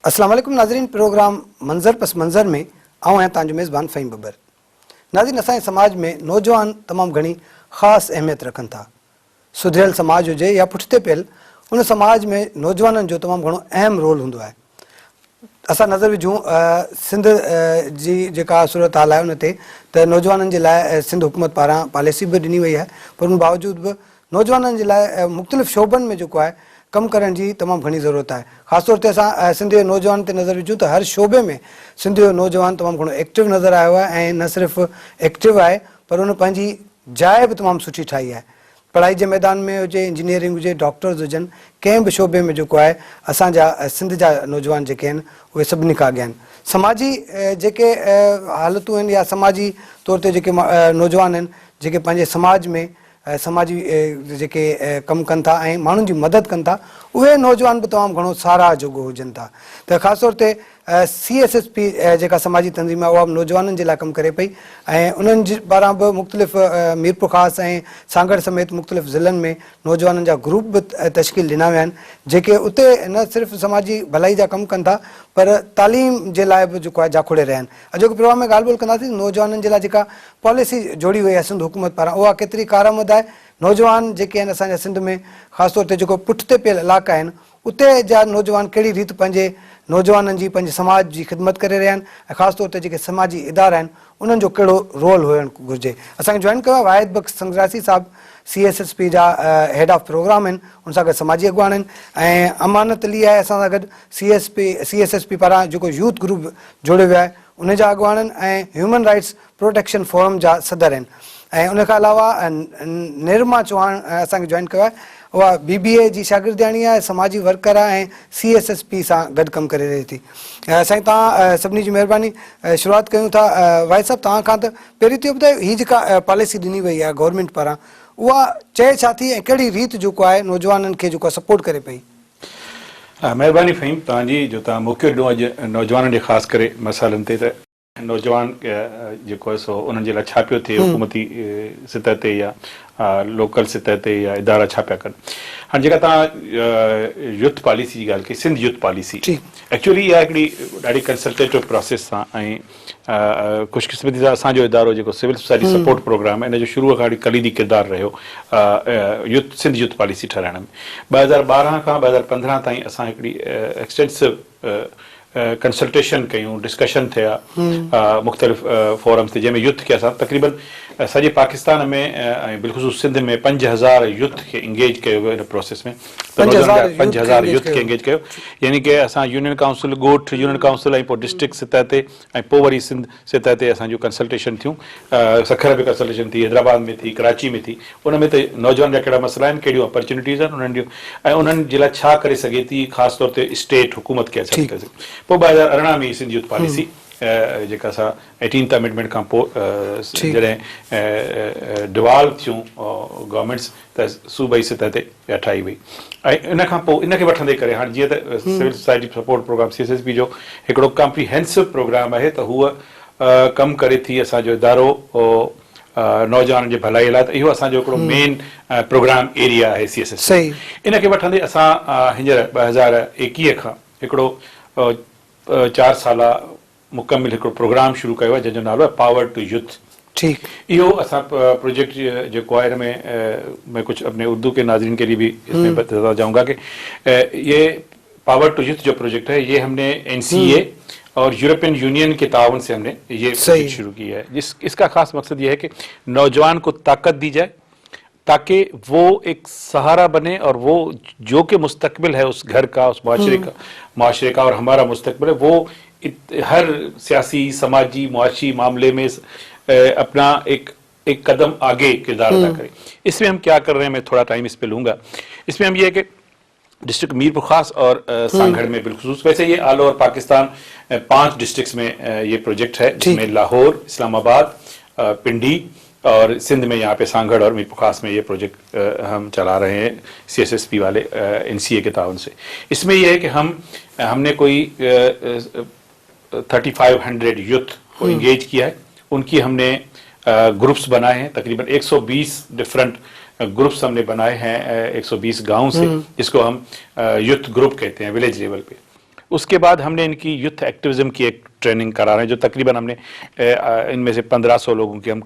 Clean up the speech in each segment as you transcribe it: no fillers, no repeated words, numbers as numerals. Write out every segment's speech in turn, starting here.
अस्सलाम वालेकुम नाज़रीन, प्रोग्राम मंज़र पस मंज़र में आऊँ हैं तव्हांजो मेज़बान फ़हीम बब्बर। नाज़रीन, असांजे समाज में नौजवान तमामु घणी ख़ासि अहमियत रखनि था। सुधरियल समाज हुजे या पुठिते पियल, उन समाज में नौजवाननि जो तमामु घणो अहम रोल हूंदो आहे। असां नज़र विझूं सिंध जी जेका सूरत हाल आहे उन ते, त नौजवाननि जे लाइ सिंध हुकूमत पारां पॉलिसी बि ॾिनी वई आहे, पर उन बावजूद बि नौजवाननि जे लाइ मुख़्तलिफ़ शोबनि में जेको आहे कमु करण जी तमामु घणी ज़रूरत आहे। ख़ासि तौर ते असां सिंध जे नौजवान ते नज़र विझूं त हर शोबे में सिंध जो नौजवान तमामु घणो एक्टिव नज़र आयो आहे, ऐं न सिर्फ़ु एक्टिव आहे पर उन पंहिंजी जाइ बि तमामु सुठी ठाही आहे। पढ़ाई जे मैदान में हुजे, इंजीनियरिंग हुजे, डॉक्टर्स हुजनि, कंहिं बि शोबे में जेको आहे असांजा सिंध जा नौजवान जेके आहिनि उहे सभिनी खां अॻियां आहिनि। समाजी जेके हालतूं आहिनि या समाजी तौर ते जेके नौजवान आहिनि जेके पंहिंजे समाज में समाजी जेके कमु कनि था ऐं माण्हुनि जी मदद कनि था, उहे नौजवान बि तमामु घणो साराह जोॻो हुजनि था। त ख़ासि तौर ते CSSP जेका समाजी तंज़ीम आहे उहा बि नौजवाननि जे लाइ कमु करे पई, ऐं उन्हनि जे पारां बि मुख़्तलिफ़ मीरपुर ख़ासि ऐं सांगड़ समेत मुख़्तलिफ़ ज़िलनि में नौजवाननि जा ग्रुप बि तश्कील ॾिना विया आहिनि, जेके उते न सिर्फ़ु समाजी भलाई जा कमु कनि था पर तालीम जे लाइ बि जेको आहे जाखोड़े रहिया आहिनि। अॼोके प्रोग्राम में ॻाल्हि ॿोल कंदासीं नौजवाननि जे लाइ जेका पॉलिसी जोड़ी वई आहे सिंध हुकूमत पारां, उहा केतिरी कारआमद आहे। नौजवान जेके आहिनि असांजे सिंध में ख़ासि तौर ते जेको पुठिते पियल इलाइक़ा आहिनि उते जा नौजवान कहिड़ी रीति पंहिंजे नौजवाननि जी पंहिंजे समाज जी ख़िदमत करे रहिया आहिनि, ऐं ख़ासि तौर ते जेके समाजी इदारा आहिनि उन्हनि जो कहिड़ो रोल हुअणु घुरिजे। असांखे जॉइन कयो आहे वाहिद बख़्श संग्रासी साहिबु, CSSP जा हेड ऑफ प्रोग्राम आहिनि, उन सां गॾु समाजी अॻुवान आहिनि, ऐं अमानत अली आहे असां सां गॾु CSSP पारां जेको यूथ ग्रुप जोड़ियो वियो आहे उन जा अॻुवान आहिनि, ऐं ह्यूमन राइट्स प्रोटेक्शन फोरम जा सदर आहिनि। ऐं उन खां अलावा निरमा चौहान असांखे जॉइन कयो आहे, उहा BBA जी शागिर्दियाणी आहे, समाजी वर्कर आहे ऐं CSSP सां गॾु कमु करे रही थी। साईं तव्हां सभिनी जी महिरबानी, शुरूआति कयूं था वाहिद साहिबु तव्हां खां। त पहिरीं त ॿुधायो हीअ जेका पॉलिसी ॾिनी वई आहे गवर्नमेंट पारां उहा चए छा थी ऐं कहिड़ी रीति जेको आहे नौजवाननि खे जेको आहे सपोर्ट करे पई? महिरबानी फ़हीम तव्हांजी, जो तव्हां मौक़ो ॾिनो अॼु नौजवाननि जे ख़ासि करे मसाइलनि ते। त नौजवान जेको आहे सो उन्हनि जे लाइ छा पियो थिए हुकूमती सतह ते या लोकल सतह ते या इदारा छा पिया कनि। हाणे जेका तव्हां यूथ पॉलिसी जी ॻाल्हि कई, सिंध यूथ पॉलिसी एक्चुअली इहा हिकिड़ी ॾाढी कंसल्टेटिव प्रोसेस सां ऐं ख़ुशकिस्मती सां असांजो इदारो जेको सिविल सोसाइटी सपोर्ट प्रोग्राम आहे इन जो शुरूअ खां कलीदी किरदारु रहियो सिंध यूथ पॉलिसी ठाहिराइण में। 2012 खां 2015 ताईं असां हिकिड़ी एक्सटेंसिव कंसल्टेशन कयूं, डिस्कशन थिया मुख़्तलिफ़ फोरम्स ते, जंहिंमें यूथ खे असां तक़रीबन सॼे पाकिस्तान में ऐं बिलख़ुसूस सिंध में 5000 यूथ खे इंगेज कयो वियो इन प्रोसेस में। 5000 यूथ खे इंगेज कयो, यानी कि असां यूनियन काउंसिल ॻोठ यूनियन काउंसिल ऐं पोइ डिस्ट्रिक्ट सतह ते ऐं पोइ वरी सिंध सतह ते असांजूं कंसल्टेशन थियूं। सखर में कंसल्टेशन थी, हैदराबाद में थी, कराची में थी। उन में त नौजवान जा कहिड़ा मसइला आहिनि, कहिड़ियूं अपॉर्चुनिटीज़ आहिनि उन्हनि जूं, ऐं उन्हनि जे लाइ छा करे सघे थी, ख़ासि तौर ते स्टेट हुकूमत खे छा करे सघे। पोइ 2018 में सिंध यूथ पॉलिसी जेका असां 18th अमेंडमेंट खां पोइ जॾहिं डिवाल्व थियूं गवर्नमेंट्स त सूबाई सतह ते ठाही वई, ऐं इन खां पोइ इनखे वठंदे करे हाणे जीअं त civil society support program CSSP जो हिकिड़ो कॉम्प्रीहेंसिव प्रोग्राम आहे, त हूअ कमु करे थी असांजो इदारो नौजवाननि जे भलाई लाइ। त इहो असांजो हिकिड़ो मेन प्रोग्राम एरिया आहे CSSP। इनखे वठंदे असां हींअर 2021 खां हिकिड़ो 4 साला मुकमिल हिकिड़ो प्रोग्राम शुरू कयो आहे जंहिंजो नालो आहे पावर टू यूथ। इहो असां प्रोजेक्ट जेको आहे हिन में कुछ अपने उर्दू के नाज़रीन के लिए भी इसमें बताना चाहूँगा कि ये पावर टू यूथ जो प्रोजेक्ट है ये हमने NCA और यूरोपियन यूनियन के ताउन से हमने ये प्रोजेक्ट शुरू किया है। इसका खास मकसद ये है कि नौजवान को ताकत दी जाए ताकि वो एक सहारा बने, और वो जो कि मुस्तकबिल है उस घर का, उस माशरे का और हमारा मुस्तकबिल है, वो हर सियासी समाजी मुआशी मामले में अपना एक कदम आगे किरदार अदा करें। इसमें हम क्या कर रहे हैं, मैं थोड़ा टाइम इस पे लूँगा। इसमें हम ये है कि डिस्ट्रिक्ट मीरपुर खास और सांगड़ में बिलखुसूस, वैसे ये ऑल ओवर पाकिस्तान 5 डिस्ट्रिक्ट्स में ये प्रोजेक्ट है, जिसमें लाहौर, इस्लामाबाद, पिंडी और सिंध में यहाँ पे सांगड़ और मीरपुर खास में ये प्रोजेक्ट हम चला रहे हैं CSSP वाले NCA के ताउन से। इसमें यह है कि हमने कोई 3500 यूथ को इंगेज किया है, उनकी हमने ग्रुप्स बनाए हैं, तकरीबन 120 डिफरेंट ग्रुप्स हमने बनाए हैं 120 गाँव से, जिसको हम यूथ ग्रुप कहते हैं विलेज लेवल पे। उसके बाद हमने इनकी यूथ एक्टिविज्म की एक ट्रेनिंग करा रहे हैं, जो तकरीबन हमने इनमें से 1500 लोगों की हम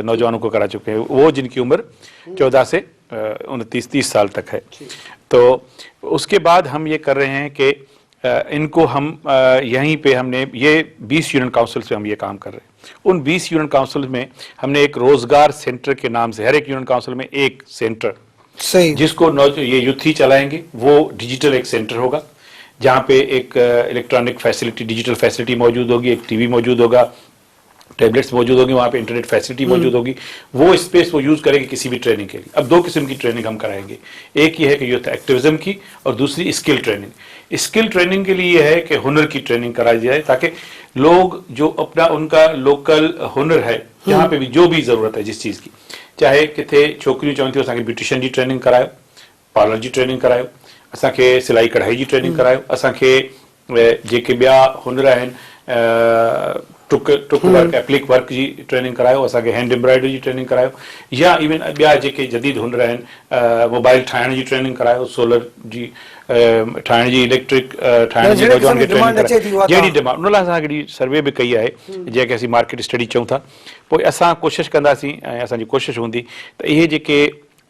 नौजवानों को करा चुके हैं, वो जिनकी उम्र 14 से 29-30 साल तक है। तो उसके बाद हम ये कर रहे हैं कि इनको हम यहीं पे हमने ये 20 यूनियन काउंसिल से हम ये काम कर रहे हैं। उन 20 यूनियन काउंसिल में हमने एक रोजगार सेंटर के नाम से, हर एक यूनियन काउंसिल में एक सेंटर सही, जिसको ये यूथ ही चलाएंगे, वो डिजिटल एक सेंटर होगा जहाँ पे एक इलेक्ट्रॉनिक फैसिलिटी, डिजिटल फैसिलिटी मौजूद होगी, एक टीवी मौजूद होगा, टैबलेट्स मौजूद होगी, वहाँ पे इंटरनेट फैसिलिटी मौजूद होगी। वो स्पेस वो यूज करेंगे किसी भी ट्रेनिंग के लिए। अब 2 किस्म की ट्रेनिंग हम कराएंगे, एक ये है कि यूथ एक्टिविज्म की, और दूसरी स्किल ट्रेनिंग। स्किल ट्रेनिंग के लिए है कि हुनर की ट्रेनिंग कराई जाए, ताकि लोग जो अपना उनका लोकल हुनर है, जहाँ पे भी जो भी जरूरत है जिस चीज की, चाहे किथे छोकरियों चवनि थियूं असांखे ब्यूटिशियन जी ट्रेनिंग करायो, पार्लर जी ट्रेनिंग करायो, असांखे सिलाई कढ़ाई जी ट्रेनिंग करायो, असांखे जेके ॿिया हुनर आहिनि टुक वर्क, एप्लिक वर्क जी ट्रेनिंग करायो, असांखे हैंड एम्ब्रॉयडरी जी ट्रेनिंग करायो, या इवन ॿिया जेके जदीद हुनर आहिनि, मोबाइल ठाहिण जी ट्रेनिंग करायो, सोलर जी ठाहिण जी, इलेक्ट्रिक ठाहिण जी, नौजवान खे ट्रेनिंग करायो, जहिड़ी डिमांड उन लाइ असां हिकिड़ी सर्वे बि कई आहे, जंहिंखे असीं मार्केट स्टडी चऊं था। पोइ असां कोशिशि कंदासीं, ऐं असांजी कोशिशि हूंदी त इहे जेके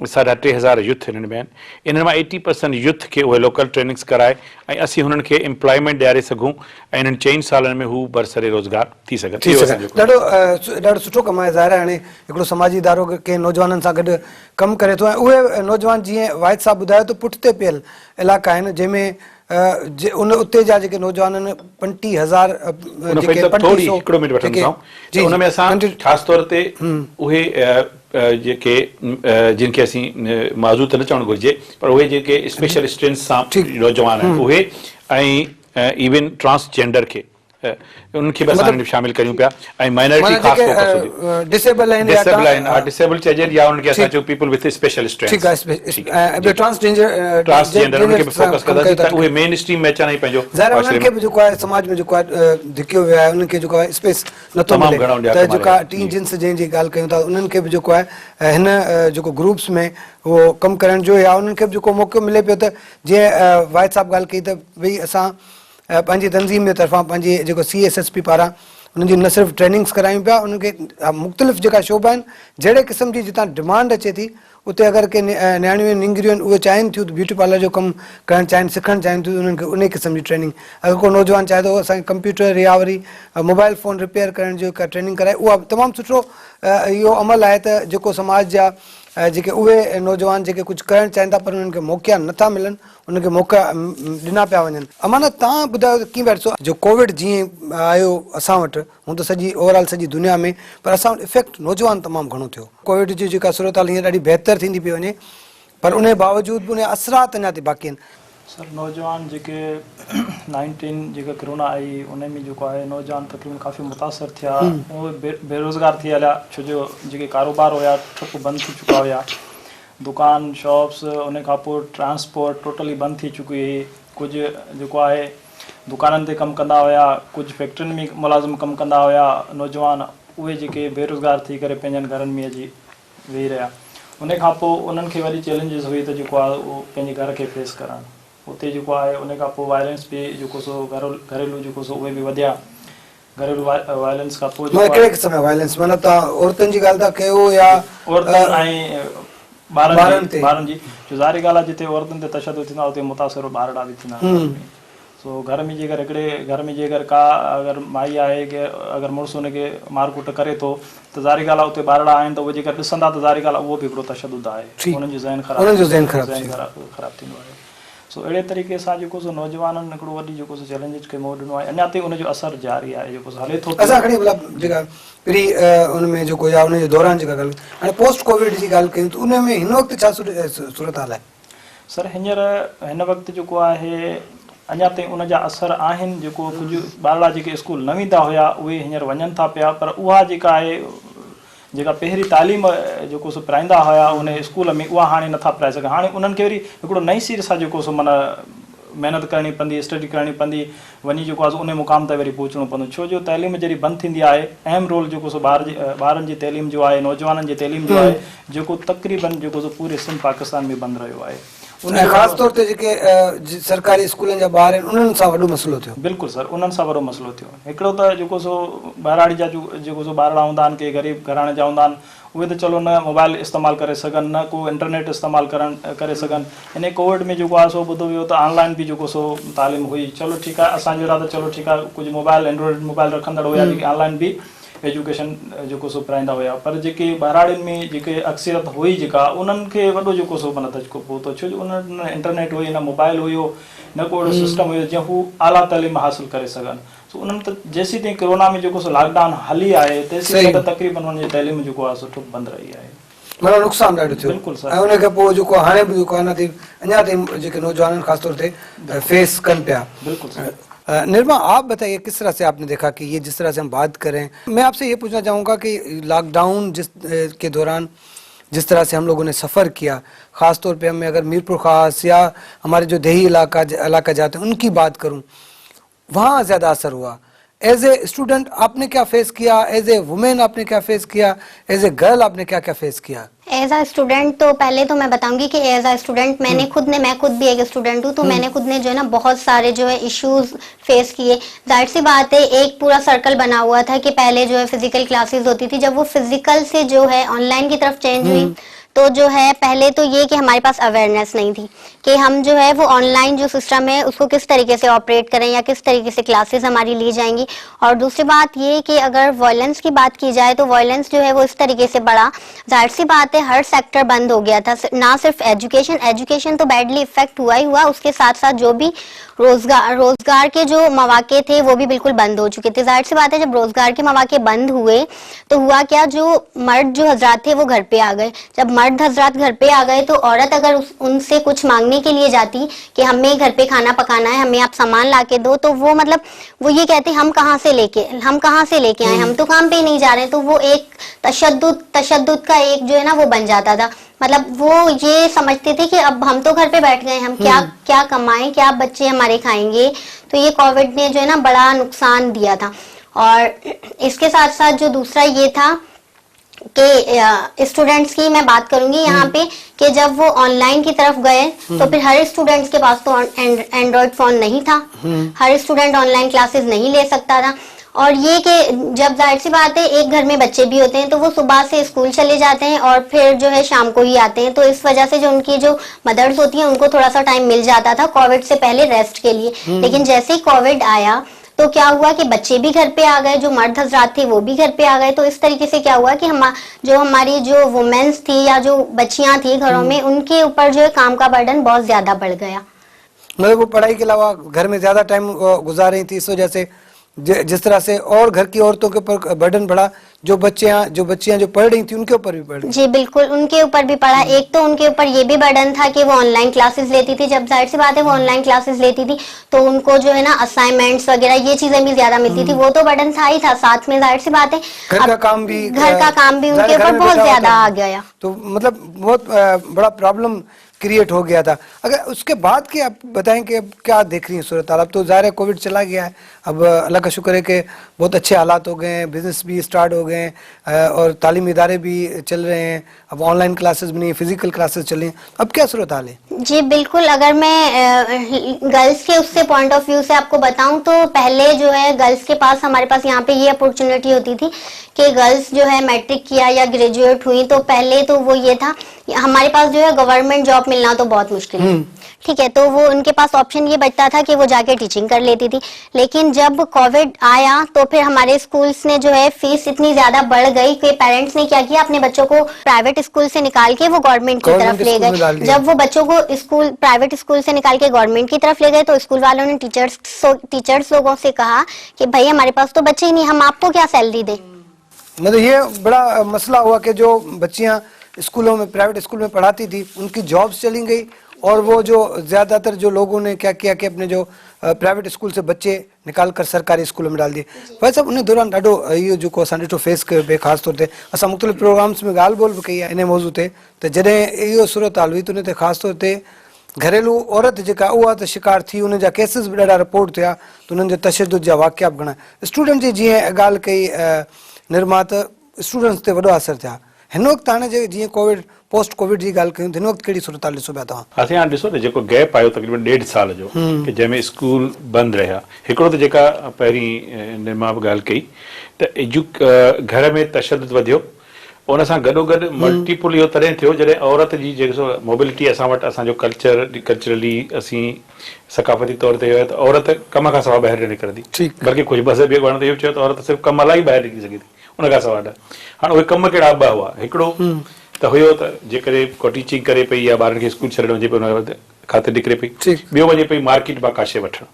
3000 यूथ हिननि में आहिनि, इन्हनि मां 80% यूथ खे उहे लोकल ट्रेनिंग्स कराए, ऐं असीं हुननि खे एम्प्लॉयमेंट ॾियारे सघूं, ऐं इन्हनि 4 सालनि में हू बरसरे रोज़गार थी सघनि। ॾाढो सुठो कमु आहे। ज़ाहिर आहे हाणे हिकिड़ो समाजी इदारो कंहिं नौजवाननि सां गॾु कमु करे थो, ऐं उहे नौजवान जीअं वाहिद साहब ॿुधायो त पुठिते पियल इलाइक़ा आहिनि, जंहिंमें उते जा जेके नौजवान आहिनि 25,000 उनमें असां ख़ासि तौर ते उहे जेके जिनखे असीं मौजूद त न चवणु घुरिजे, पर उहे जेके स्पेशल स्ट्रेंथ सां नौजवान आहिनि उहे, ऐं इवन ट्रांसजेंडर खे उन्हनि खे बि असां शामिल करियूं पिया, ऐं माइनॉरिटी ख़ासि फोकस डिसेबल आहिनि, डिसेबल चइजनि, या उन्हनि खे असां चऊं पीपल विथ स्पेशल स्ट्रेंथ, ट्रांसजेंडर उन्हनि खे बि फोकस कंदासीं त उहे मेन स्ट्रीम में अचनि, ऐं पंहिंजो उन्हनि खे बि जेको आहे समाज में जेको आहे धिकियो वियो आहे, उन्हनि खे जेको आहे स्पेस नथो मिले, त जेका टीन जिन्स जंहिंजी ॻाल्हि कयूं था, उन्हनि खे बि जेको आहे हिन जेको ग्रुप्स में उहो कमु करण जो, या उन्हनि खे बि जेको मौक़ो मिले पियो, त जीअं वाहिद साहब ॻाल्हि कई त भई असां पंहिंजी तंज़ीम जे तरफ़ां पंहिंजे जेको CSSP पारां उन्हनि जी न सिर्फ़ु ट्रेनिंग्स करायूं पिया, उन्हनि खे मुख़्तलिफ़ जेका शोबा आहिनि, जहिड़े क़िस्म जी जितां डिमांड अचे थी, उते अगरि के नियाणियूं आहिनि, निंगरियूं आहिनि, उहे चाहिनि थियूं त ब्यूटी पार्लर जो कमु करणु चाहिनि, सिखणु चाहिनि थियूं, उन्हनि खे उन क़िस्म जी ट्रेनिंग। अगरि को नौजवान चाहे थो असांखे कंप्यूटर या वरी मोबाइल फ़ोन रिपेयर करण जो का ट्रेनिंग कराए, उहा तमामु सुठो इहो अमल आहे त जेको समाज जा जेके उहे नौजवान जेके कुझु करणु चाहिनि था, पर उन्हनि खे मौक़ा नथा मिलनि, उन्हनि खे मौक़ा ॾिना पिया वञनि। अमानत, तव्हां ॿुधायो त कीअं पिया ॾिसो जो कोविड जीअं आयो असां वटि, हूअं त सॼी ओवरऑल सॼी दुनिया में, पर असां वटि इफेक्ट नौजवान तमामु घणो थियो। कोविड जी जेका सूरत हाल हींअर ॾाढी बहितर थींदी पई वञे, पर उन बावजूद बि उन असरात अञा ताईं बाक़ी आहिनि। सर, नौजवान जेके 19 जेका कोरोना आई, उन में जेको आहे नौजवान तकरीबन काफ़ी मुतासिर थिया, उहे बेरोज़गार थी हलिया, छो जो जेके कारोबार हुया ठप बंदि थी चुका हुया, दुकान शॉप्स, उन खां पोइ ट्रांसपोर्ट टोटली बंदि थी चुकी हुई। कुझु जेको आहे दुकाननि ते कमु कंदा हुया, कुझु फैक्ट्रियुनि में मुलाज़िम कमु कंदा हुया नौजवान, उहे जेके बेरोज़गार थी करे पंहिंजनि घरनि में अची वेही रहिया। उन खां पोइ उन्हनि खे वरी चैलेंजिस हुई त जेको आहे उहो पंहिंजे घर खे फेस करणु, उते जेको आहे उन खां पोइ वायलेंस बि जेको सो घरेलू जेको सो उहे बि वधिया। घरेलू वायलेंस खां पोइ कहिड़े क़िस्म जो वायलेंस, मतिलबु तव्हां औरतुनि जी ॻाल्हि था कयो या औरतुनि ऐं ॿारनि जी? जो ज़ाहिरी ॻाल्हि आहे, जिते औरतुनि ते तशदुद थींदो आहे उते मुतासिर ॿार ॾा बि थींदा। सो घर में जेकर हिकिड़े घर में जेकर का अगरि माई आहे की अगरि मुड़ुसु हुनखे मारकुट करे थो, त ज़ाहिरी ॻाल्हि आहे उते ॿार आहिनि, त उहे जेकर ॾिसंदा त ज़ाहिरी ॻाल्हि आहे उहो बि हिकिड़ो तशदुद आहे, उन्हनि जो ज़हन ख़राबु थींदो आहे। सो अहिड़े तरीक़े सां जेको सो नौजवाननि हिकिड़ो वॾी जेको सो चैलेंजिस खे मोड़ ॾिनो आहे, अञा ताईं उनजो असरु जारी आहे जेको सो हले थो। असां खणी मतिलबु जेका पहिरीं उनमें जेको या उनजे दौरान जेका ॻाल्हि, हाणे पोस्ट कोविड जी ॻाल्हि कयूं त उन में हिन वक़्तु छा सूरत हाल आहे? सर, हिन वक़्तु जेको आहे अञा ताईं उन जा असर आहिनि, जेको कुझु ॿार जेके स्कूल न वेंदा हुया उहे हींअर वञनि था पिया, पर उहा जेका आहे जेका पहिरीं तालीम जेको सो पढ़ाईंदा हुया उन स्कूल में, उहा हाणे नथा पढ़ाए सघनि। हाणे उन्हनि खे वरी हिकिड़ो नई सिर सां जेको सो माना महिनत करणी पवंदी, स्टडी करणी पवंदी, वञी जेको आहे उन मुक़ाम ते वरी पहुचणो पवंदो, छो जो तइलीम जॾहिं बंदि थींदी आहे, अहम रोल जेको सो ॿारनि जी तइलीम जो आहे, नौजवाननि जी तइलीम जो आहे, जेको तक़रीबन जेको सो पूरे सिंध पाकिस्तान में बंदि रहियो आहे। ऐं ख़ासि तौर ते जेके सरकारी स्कूलनि जा ॿार आहिनि उन्हनि सां वॾो मसइलो थियो। बिल्कुलु सर, उन्हनि सां वॾो मसइलो थियो। हिकिड़ो त जेको सो ॿाहिराड़ी जा जेको सो ॿारड़ा हूंदा आहिनि, के ग़रीब घराणे जा हूंदा आहिनि, उहे त चलो न मोबाइल इस्तेमालु करे सघनि, न को इंटरनेट इस्तेमालु करे सघनि। इन कोविड में जेको आहे सो ॿुधो वियो त ऑनलाइन बि जेको सो तालीम हुई। चलो ठीकु आहे, असांजो त चलो ठीकु आहे, कुझु मोबाइल एंड्रॉइड मोबाइल रखंदड़ हुया जेके ऑनलाइन बि एजुकेशन जेको सो पढ़ाईंदा हुया। पर जेके ॿाहिराड़ियुनि में जेके अक्सरियत हुई जेका, उन्हनि खे वॾो जेको सो माना धचको पहुतो, छो जो उन्हनि न इंटरनेट हुई, न मोबाइल हुयो, न को अहिड़ो सिस्टम हुयो जंहिं हू आला तालीम हासिलु करे सघनि। सो उन्हनि त जेसीं ताईं कोरोना में जेको सो लॉकडाउन हली आहे तेसीं ताईं त तक़रीबन उन्हनि जी तइलीम जेको आहे सुठो बंदि रही आहे। माना नुक़सान ॾाढो थियो। बिल्कुलु सर। ऐं उनखां पोइ जेको हाणे बि जेको आहे अञा ताईं जेके नौजवान ख़ासि तौर ते फेस कनि पिया। बिल्कुल सर। निर्मा, आप बताइए किस तरह से आपने देखा कि ये जिस तरह से हम बात करें, मैं आपसे ये पूछना चाहूँगा कि लॉकडाउन के दौरान जिस तरह से हम लोगों ने सफ़र किया, ख़ास तौर पे हमें अगर मीरपुर ख़ास या हमारे जो देही इलाका जाते हैं उनकी बात करूँ, वहाँ ज़्यादा असर हुआ। एज ए स्टूडेंट आपने क्या फेस किया, एज ए वुमेन आपने क्या फेस किया, एज ए गर्ल आपने क्या क्या फेस किया? एज अ स्टूडेंट तो पहले तो मैं बताऊंगी कि एज अ स्टूडेंट मैं खुद भी एक स्टूडेंट हूँ, तो मैंने खुद ने जो है ना बहुत सारे जो है इश्यूज फेस किए। जाहिर सी बात है, एक पूरा सर्कल बना हुआ था कि पहले जो है फिजिकल क्लासेस होती थी, जब वो फिजिकल से जो है ऑनलाइन की तरफ चेंज हुई तो जो है पहले तो ये कि हमारे पास अवेयरनेस नहीं थी कि हम जो है वो ऑनलाइन जो सिस्टम है उसको किस तरीके से ऑपरेट करें या किस तरीके से क्लासेस हमारी ली जाएंगी। और दूसरी बात ये कि अगर वायलेंस की बात की जाए तो वायलेंस जो है वो इस तरीके से बढ़ा, जाहिर सी बात है हर सेक्टर बंद हो गया था, ना सिर्फ एजुकेशन तो बैडली इफेक्ट हुआ ही हुआ, उसके साथ साथ जो भी रोजगार के जो मौके थे वो भी बिल्कुल बंद हो चुके थे। जाहिर सी बात है, जब रोजगार के मौके बंद हुए तो हुआ क्या, जो मर्द जो हजरात थे वो घर पे आ गए। जब मर्द हजरात घर पे आ गए तो औरत अगर उनसे कुछ मांगने के लिए जाती कि हमें घर पे खाना पकाना है, हमें आप सामान ला के दो, तो वो मतलब वो ये कहते हम कहाँ से लेके आए, हम तो काम पे ही नहीं जा रहे। तो वो एक तशद्दुद का एक जो है ना वो बन जाता था। मतलब वो ये समझते थे कि अब हम तो घर पे बैठ गए, हम क्या कमाएं, क्या बच्चे हमारे खाएंगे। तो ये कोविड ने जो है ना बड़ा नुकसान दिया था। और इसके साथ साथ जो दूसरा ये था कि स्टूडेंट्स की मैं बात करूंगी यहाँ पे कि जब वो ऑनलाइन की तरफ गए तो फिर हर स्टूडेंट्स के पास तो एंड्रॉइड फोन नहीं था, हर स्टूडेंट ऑनलाइन क्लासेस नहीं ले सकता था। और ये कि जब जाहिर सी बात है एक घर में बच्चे भी होते हैं तो वो सुबह से स्कूल चले जाते हैं और फिर जो है शाम को ही आते हैं, तो इस वजह से जो उनकी जो मदर्स होती हैं उनको थोड़ा सा टाइम मिल जाता था कोविड से पहले रेस्ट के लिए। लेकिन जैसे ही कोविड आया तो क्या हुआ कि बच्चे भी घर पे आ गए, जो मर्द हजरात थे वो भी घर पे आ गए। तो इस तरीके से क्या हुआ कि हमारी जो वुमेन्स थी या जो बच्चियां थी घरों में, उनके ऊपर जो है काम का बर्डन बहुत ज्यादा बढ़ गया। मतलब वो पढ़ाई के अलावा घर में ज्यादा टाइम गुजार रही थी, इस वजह से जिस तरह से और घर की औरतों के ऊपर बर्डन बढ़ा, जो बच्चियां जो पढ़ रही थी उनके ऊपर भी पड़ रही। जी बिल्कुल, उनके ऊपर भी पड़ा। एक तो उनके ऊपर ये भी बर्डन था कि वो ऑनलाइन क्लासेस लेती थी। जब जाहिर सी बात है वो ऑनलाइन क्लासेस लेती थी तो उनको जो है ना असाइनमेंट्स वगैरह ये चीजें भी ज्यादा मिलती थी, वो तो बर्डन था ही था। साथ में जाहिर सी बात है घर का काम भी उनके ऊपर बहुत ज्यादा आ गया। तो मतलब बहुत बड़ा प्रॉब्लम क्रिएट हो गया था। अगर उसके बाद की आप बताएं कि अब क्या देख रही हैं सूरत हाल? अब तो ज़ाहिर है कोविड चला गया है, अब अल्लाह का शुक्र है कि बहुत अच्छे हालात हो गए हैं, बिजनेस भी स्टार्ट हो गए हैं और तालीमी इदारे भी चल रहे हैं, अब ऑनलाइन क्लासेस भी नहीं, फिजिकल क्लासेस चल रही हैं। अब क्या सूरत हाल है? जी बिल्कुल, अगर मैं गर्ल्स के उससे पॉइंट ऑफ व्यू से आपको बताऊं तो पहले जो है गर्ल्स के पास हमारे पास यहाँ पे ये अपॉर्चुनिटी होती थी कि गर्ल्स जो है मैट्रिक किया या ग्रेजुएट हुई तो पहले तो वो ये था हमारे पास जो है गवर्नमेंट जॉब मिलना तो बहुत मुश्किल है, ठीक है। तो वो उनके पास ऑप्शन ये बचता था कि वो जाके टीचिंग कर लेती थी। लेकिन जब कोविड आया तो फिर हमारे स्कूल्स ने जो है फीस इतनी ज्यादा बढ़ गई कि पेरेंट्स ने क्या किया, अपने बच्चों को प्राइवेट स्कूल से निकाल के वो गवर्नमेंट की तरफ ले गए। जब वो बच्चों को प्राइवेट स्कूल से निकाल के गवर्नमेंट की तरफ ले गए तो स्कूल वालों ने टीचर्स लोगों से कहा कि भाई हमारे पास तो बच्चे ही नहीं, हम आपको क्या सैलरी दें। मतलब ये बड़ा मसला हुआ कि जो बच्चियां स्कूलों में प्राइवेट स्कूल में पढ़ाती थी उनकी जॉब्स चली गई और वो जो ज़्यादातर जो लोगों ने क्या किया कि अपने जो प्राइवेट स्कूल से बच्चे निकाल कर सरकारी स्कूलों में डाल दिए। वैसे उन दौरान ॾाढो इहो जेको असां ॾिठो फेस कयो पिए, ख़ासि तौर ते असां मुख़्तलिफ़ प्रोग्राम्स में ॻाल्हि ॿोल बि कई आहे इन मौज़ू ते, त जॾहिं इहो सूरत हाल हुई त उन ते ख़ासि तौर ते घरेलू औरत जेका उहा त शिकार थी, उन जा केसिस बि ॾाढा रिपोर्ट थिया, त उन्हनि जे तशद्दुद जा वाक़िया बि घणा। स्टूडेंट जी जीअं ॻाल्हि कई निर्मा, त स्टूडेंट्स ते वॾो असरु थिया। हिन वक़्तु हाणे जीअं कोविड पोस्ट कोविड जी ॻाल्हि कयूं हिन वक़्तु कहिड़ी सूरत ॾिसो पिया तव्हां? असीं हाणे ॾिसो न जेको गैप आयो तक़रीबन 1.5 साल जो कि जंहिंमें स्कूल बंदि रहिया, हिकिड़ो त जेका पहिरीं मां बि ॻाल्हि कई त घर में तशदुद वधियो, उन सां गॾोगॾु मल्टीपुल इहो तॾहिं थियो जॾहिं औरत जी जेको मोबिलिटी असां वटि असांजो कल्चरली असीं सकाफ़ती तौर ते त औरत कम खां सवाइ ॿाहिरि न निकिरंदी, बल्कि कुझु बस ॿियो वण ते इहो चयो त औरत सिर्फ़ु कम लाइ ई ॿाहिरि निकिरी सघे थी, उन खां सवाइ न। हाणे उहे कम कहिड़ा ॿ हुआ, हिकिड़ो त हुयो त जेकॾहिं को टीचिंग करे पई या ॿारनि खे स्कूल छॾणु वञे पई उन खाते निकिरे पई, ॿियो वञे पई मार्केट मां का शइ वठणु।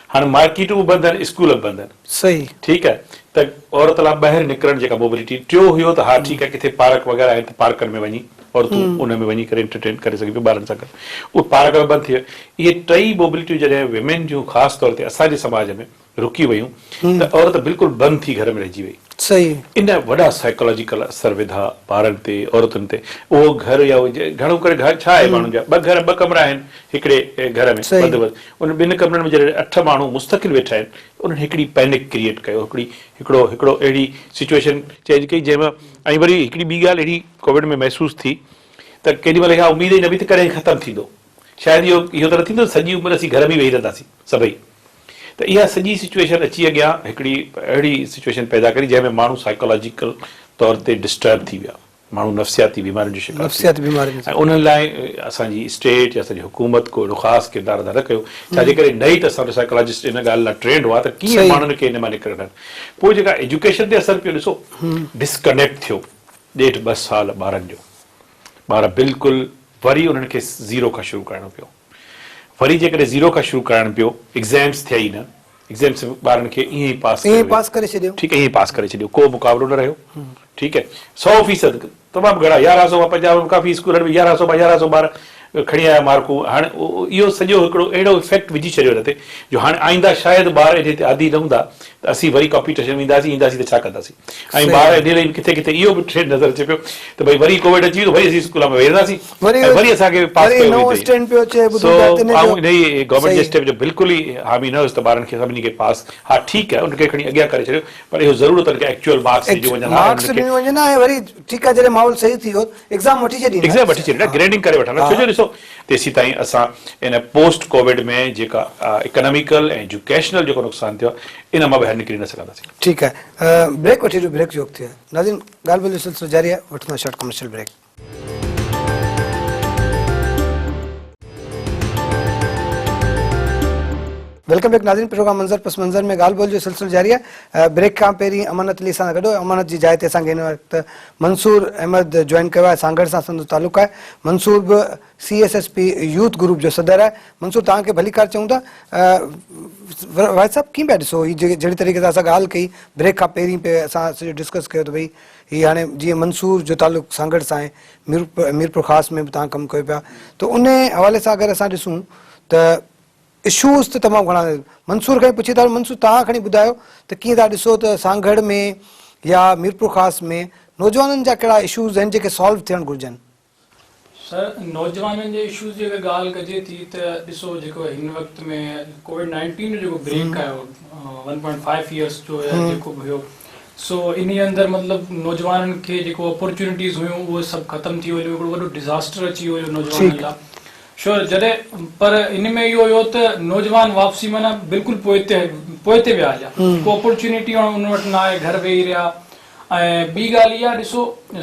हाणे मार्केटूं बंदि आहिनि, स्कूल बि बंदि आहिनि, सही ठीकु आहे, त औरत लाइ ॿाहिरि निकिरणु जेका मोबिलिटी। टियों हुयो त हा ठीकु आहे किथे पार्क वग़ैरह आहिनि त पार्कनि में वञी औरतूं उन में वञी करे एंटरटेन करे सघे पियूं ॿारनि सां गॾु, उहे पार्क में बंदि थी विया। इहे टई मोबिलिटियूं जॾहिं विमेन जूं ख़ासि तौर ते असांजे समाज में रुकी वयूं त औरत बिल्कुलु बंदि थी घर में रहिजी वई। सही, इन वॾा साइकोलॉजिकल असर विधा ॿारनि ते औरतुनि ते। उहो घर या घणो करे घर छा आहे माण्हुनि जा ॿ कमरा आहिनि हिकिड़े घर में, उन 2 कमरनि में जॾहिं 8 माण्हू मुस्तक़िल वेठा आहिनि, उन्हनि हिकिड़ी पैनिक क्रिएट कयो, हिकिड़ो अहिड़ी सिचुएशन चेंज कई जंहिंमें। ऐं वरी हिकिड़ी ॿी ॻाल्हि अहिड़ी कोविड में महसूसु थी त केॾी महिल इहा उमेद ई न हुई त कॾहिं ख़तमु थींदो, शायदि इहो त न थींदो सॼी उमिरि असीं घर में वेही रहंदासीं सभई। त इहा सॼी सिचुएशन अची अॻियां हिकिड़ी अहिड़ी सिचुएशन पैदा करी जंहिंमें माण्हू साइकोलॉजिकल तौर ते डिस्टर्ब थी विया, माण्हू नफ़्सियाती बीमारियुनि जो शिकार। ऐं उन्हनि लाइ असांजी स्टेट या असांजी हुकूमत को अहिड़ो ख़ासि किरदारु अदा न कयो, छाजे करे नई त असांजो साइकोलॉजिस्ट इन ॻाल्हि लाइ ट्रेंड हुआ त कीअं माण्हुनि खे इन मां निकिरनि। पोइ जेका एजुकेशन ते असरु पियो ॾिसो, डिस्कनेक्ट थियो 1.5-2 साल ॿारनि जो, ॿार बिल्कुलु वरी उन्हनि खे ज़ीरो खां शुरू करणो पियो। वरी जेकॾहिं ज़ीरो खां शुरू करणु पियो, एग्ज़ाम्स थिया ई न, एग्ज़ाम्स ॿारनि खे ईअं ई पास करे छॾियो, ठीकु आहे, ईअं ई पास करे छॾियो, को मुक़ाबिलो न रहियो, ठीकु आहे। 100% तमामु घणा 1150 काफ़ी स्कूलनि में 1100 ॿार खणी आया मार्कूं। हाणे इहो सॼो हिकिड़ो अहिड़ो इफेक्ट विझी छॾियो हिन ते जो हाणे आईंदा शायदि ॿार एॾे आदी न हूंदा त असीं वरी कॉम्पिटिशन में ईंदासीं त छा कंदासीं। ऐं ॿार एॾे लाइ किथे किथे इहो बि ट्रेंड नज़र अचे पियो त भई वरी कोविड अची वियो, वरी असीं स्कूल में वेहंदासीं, वरी असांखे पास कयो। गवर्नमेंट जे स्टेप जो बिल्कुलु ई हामी न हुयुसि त ॿारनि खे सभिनी खे पास, हा ठीकु आहे उनखे खणी अॻियां करे छॾियो, पर इहो ज़रूर त एक्चुअल मार्क्स ॾिजो वञनि, वरी ठीकु आहे जॾहिं माहौल सही थी वियो एग्ज़ाम वठी छॾींदा, ग्रेडिंग करे वठंदा। छो जो ॾिसो तेसीं ताईं असां इन पोस्ट कोविड में जेका इकोनॉमिकल ऐं एजुकेशनल जेको नुक़सानु थियो इन मां ॿाहिरि निकिरी न सघंदासीं। ठीकु आहे, ब्रेक वठी ॾियो, ब्रेक जो वक़्तु थियो आहे। नाज़रीन ॻाल्हि ॿोली जो सिलसिलो जारी आहे, वठंदा short commercial break. Welcome back नाज़रीन, प्रोग्राम मंज़र पस मंज़र में ॻाल्हि ॿोल जो सिलसिलो जारी आहे। ब्रेक खां पहिरीं अमानत अली सां गॾु, अमानत जी जाइ ते असांखे हिन वक़्तु मंसूर अहमद जॉइन कयो आहे, सांगड़ सां संदो तालुक़ु आहे। मंसूर बि CSSP यूथ ग्रुप जो सदर आहे। मंसूर तव्हांखे भली कार चऊं था, भाई साहब कीअं पिया ॾिसो हीअ जहिड़ी तरीक़े सां असां ॻाल्हि कई ब्रेक खां पहिरीं पे असां सॼो डिस्कस कयो त भई हीअ हाणे जीअं मंसूर जो तालुक़ु सांगड़ सां आहे, मीरपुर ख़ासि में बि तव्हां कमु कयो पिया, त उन हवाले सां अगरि असां ॾिसूं त इशूज़ त तमामु घणा। मंसूर खां पुछी था, मंसूर तव्हां खणी ॿुधायो त कीअं था ॾिसो त सांगड़ में या मीरपुर ख़ासि में नौजवाननि जा कहिड़ा इशूज़ आहिनि जेके सॉल्व थियणु घुरिजनि? सर, नौजवाननि जे इशूज़ जी अगरि ॻाल्हि कजे थी त ॾिसो जेको हिन वक़्त में कोविड-19 जो जेको ब्रेक आयो 1.5 इयर्स जो जेको हुयो, सो इन अंदरि मतिलबु नौजवाननि खे जेको अपॉर्चुनिटीज़ हुयूं उहे सभु ख़तमु थी वियो, हिकिड़ो वॾो डिज़ास्टर अची वियो नौजवाननि लाइ। श्योर, जॾहिं पर इन में इहो हुयो त नौजवान वापसी माना बिल्कुलु पोइ ते विया हलिया, को अपॉर्चुनिटी उन वटि न आहे, घर वेही रहिया। ऐं ॿी ॻाल्हि इहा ॾिसो,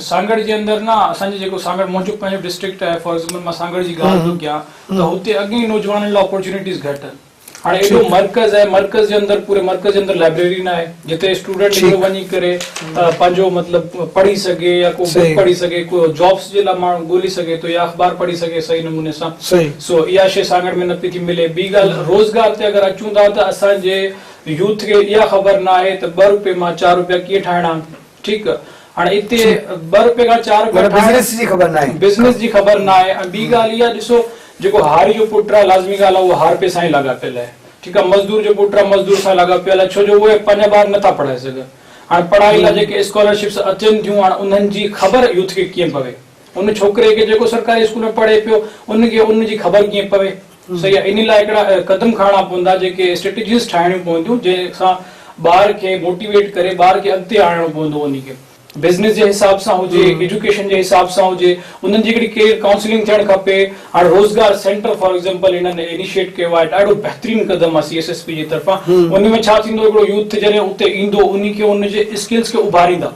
सांगड़ जे अंदरि न असांजे जेको सांगड़ मुंहिंजो पंहिंजो डिस्ट्रिक्ट आहे, फॉर एग्ज़ाम्पल मां सांगड़ जी ॻाल्हि थो कयां त हुते अॻे नौजवाननि लाइ अपॉर्चुनिटीज़ घटि आहिनि। हाणे एॾो मर्कज़ आहे, मर्कज़ जे अंदरि पूरे मर्कज़ जे अंदरि लाइब्रेरी न आहे जिते स्टूडेंट वञी करे पंहिंजो मतिलबु पढ़ी सघे या को बुक पढ़ी सघे, को जॉब्स जे लाइ माण्हू ॻोल्ही सघे थो या अख़बार पढ़ी सघे सही नमूने सां। सो इहा शइ सांगड़ में न पई थी मिले। ॿी ॻाल्हि, रोज़गार ते अगरि अचूं था त असांजे यूथ खे इहा ख़बर न आहे त 2 रुपए मां 4 रुपया कीअं ठाहिणा। ठीकु आहे, हाणे हिते 2 रुपए खां 4 रुपया बिज़नेस जी ख़बर न आहे। ऐं ॿी ॻाल्हि इहा ॾिसो, जेको हारी जो पुटु आहे, लाज़मी ॻाल्हि आहे, उहो हार पे सां ई लॻापियल आहे। ठीकु आहे, मज़दूर जो पुटु आहे, मज़दूर सां लॻापियल आहे, छो जो उहे पंहिंजा ॿार नथा पढ़ाए सघनि। हाणे पढ़ाई लाइ जेके स्कॉलरशिप्स अचनि थियूं, हाणे उन्हनि जी ख़बर यूथ खे कीअं पवे, उन छोकिरे खे जेको सरकारी स्कूल में पढ़े पियो उनखे उनजी ख़बर कीअं पवे। सही आहे, इन लाइ हिकिड़ा क़दम खणणा पवंदा, जेके स्ट्रेटेजीज़ ठाहिणियूं पवंदियूं जंहिंसां ॿार खे मोटिवेट करे ॿार खे अॻिते आणणो पवंदो उनखे। बिज़नेस जे हिसाब सां हुजे, एजुकेशन जे हिसाब सां हुजे, उन्हनि जी हिकिड़ी केयर काउंसलिंग थियणु खपे। हाणे रोज़गार सेंटर फॉर एग्जांपल इन्हनि इनिशिएट कयो आहे, ॾाढो बहितरीनु क़दम आहे CSSP जी तरफ़ां। उन में छा थींदो, हिकिड़ो यूथ जॾहिं उते ईंदो उन खे उनजे स्किल्स खे उभारींदा।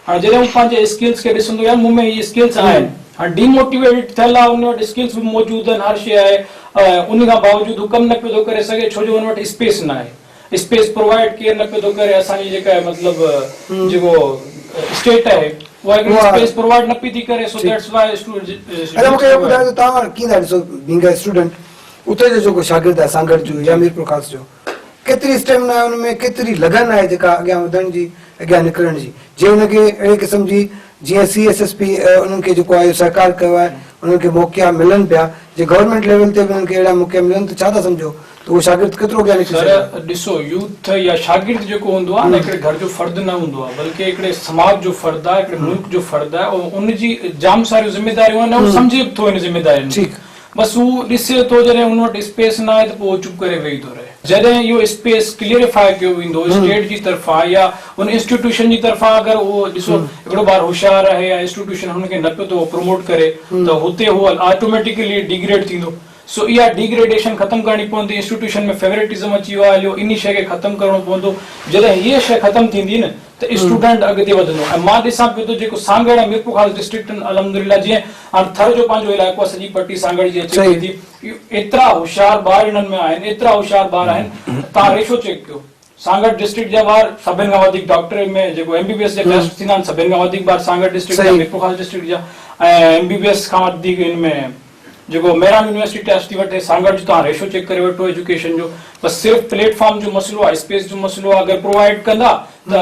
हाणे जॾहिं हू पंहिंजे स्किल्स खे ॾिसंदो, यार मूं में इहे स्किल्स आहिनि, हाणे डीमोटिवेटेड थियल आहे, उन वटि स्किल्स बि मौजूदु आहिनि, हर शइ आहे, उन खां बावजूदु हू कमु न पियो थो करे सघे छो जो हुन वटि स्पेस न आहे, स्पेस प्रोवाइड केर न पियो थो करे। असांजी जेका मतिलबु जेको स्टेट आहे उहा हिकिड़ी स्पेस प्रोवाइड न पई थी करे, सो दैट्स व्हाई अरे मूंखे इहो ॿुधायो त तव्हां कीअं था ॾिसो बीइंग अ स्टूडेंट, उते जो जेको शागिर्द आहे सांगड़ जो या मीरपुर ख़ास जो, केतिरी स्टेमिना आहे हुन में, केतिरी लगन आहे जेका अॻियां वधण जी, अॻियां निकिरण जी, जे हुनखे अहिड़े क़िस्म जी जीअं CSSP उन्हनि खे जेको आहे सरकार कयो आहे, उन्हनि खे मौक़ा मिलनि पिया, जे गवर्नमेंट लेवल ते बि उन्हनि खे अहिड़ा मौक़ा मिलनि त छा था सम्झो त उहो शागिर्द केतिरो अॻियां निकिरी सघे? ॾिसो, यूथ या शागिर्द जेको हूंदो आहे न, हिकिड़े घर जो फर्द न हूंदो आहे, बल्कि हिकिड़े समाज जो फर्द आहे, हिकिड़े मुल्क जो फर्द आहे, ऐं उनजी जाम सारियूं ज़िम्मेदारियूं आहिनि, उहो सम्झे बि थो इन ज़िम्मेदारियुनि। बस हू ॾिसे थो, जॾहिं हुन वटि स्पेस न आहे त पोइ चुप करे वेही थो रहे। जॾहिं इहो स्पेस क्लियरिफाई कयो वेंदो स्टेट जी तरफ़ां या उन इंस्टीट्यूशन जी तरफ़ां, अगरि उहो ॾिसो हिकिड़ो ॿार होशियारु आहे या इंस्टीट्यूशन हुनखे न पियो थो प्रमोट करे, त हुते उहो ऑटोमेटिकली डिग्रेड थींदो। सो इहा डिग्रेडेशन ख़तमु करणी पवंदी, इंस्टीट्यूशन में फेवरेटिज्म अची वियो आहे, हलियो इन शइ खे ख़तमु करणो पवंदो। जॾहिं हीअ शइ ख़तमु थींदी न त स्टूडेंट अॻिते वधंदो। ऐं मां ॾिसां पियो थो जेको सांगड़ ऐं मीरपुर ख़ास डिस्ट्रिक्ट अलहमदुलिल्लाह, जीअं हाणे थर जो पंहिंजो इलाइक़ो आहे, सॼी पट्टी सांगड़ जी अचे पई थी, एतिरा होशियार ॿार इन्हनि में आहिनि, एतिरा होशियार ॿार आहिनि, तव्हां रेशो चेक कयो, सांगड़ डिस्ट्रिक्ट जा ॿार सभिनि खां वधीक डॉक्टर में जेको MBBS जा टेस्ट थींदा आहिनि, सभिनि खां वधीक ॿार सांगड़ डिस्ट्रिक्ट जा, मीरपुर ख़ास डिस्ट्रिक्ट जा, ऐं MBBS खां वधीक हिन में जेको मेहरान यूनिवर्सिटी टेस्ट थी वठे, सांगड़ जो तव्हां रेशो चेक करे वठो एजुकेशन जो। बस सिर्फ़ु प्लेटफॉर्म जो मसइलो आहे, स्पेस जो मसइलो आहे, अगरि प्रोवाइड कंदा त